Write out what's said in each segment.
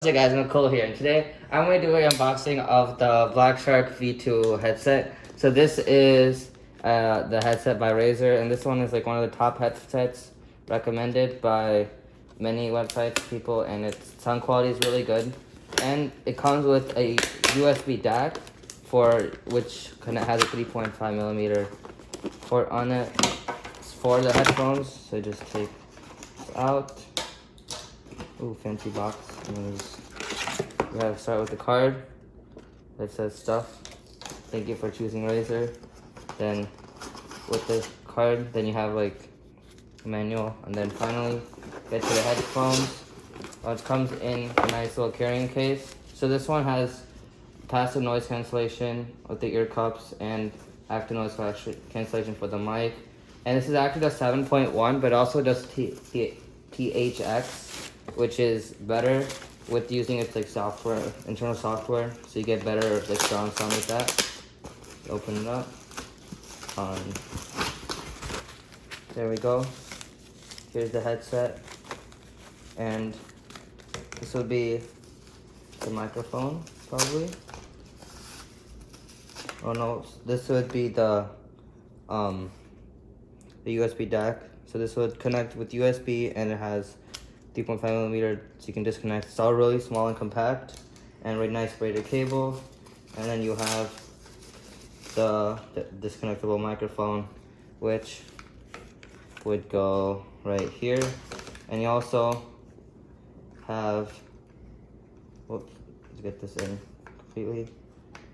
Hey guys, Mikul here, and today I'm going to do an unboxing of the BlackShark V2 headset. So this is the headset by Razer, and this one is like one of the top headsets recommended by many websites, people, and its sound quality is really good. And it comes with a USB DAC which has a 3.5 millimeter port on it. It's for the headphones, so just take this out. Ooh, fancy box. We have to start with the card that says stuff. Thank you for choosing Razer. Then with the card, then you have like a manual, and then finally get to the headphones. It comes in a nice little carrying case. So this one has passive noise cancellation with the ear cups and active noise cancellation for the mic. And this is actually the 7.1, but also does THX, which is better with using its like software, internal software, so you get better like surround sound with that. Open it up. There we go. Here's the headset, and this would be the microphone probably. Oh no, this would be the USB DAC. So this would connect with USB, and it has 3.5 millimeter, so you can disconnect. It's all really small and compact, and really nice braided cable. And then you have the disconnectable microphone, which would go right here. And you also have, whoops, let's get this in completely,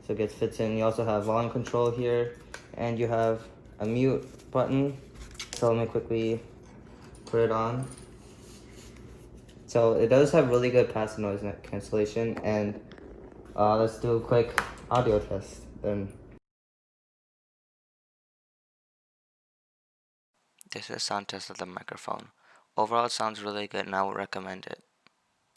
so it fits in. You also have volume control here, and you have a mute button. So let me quickly put it on. So it does have really good passive noise cancellation, and let's do a quick audio test then. This is sound test of the microphone. Overall, it sounds really good, and I would recommend it.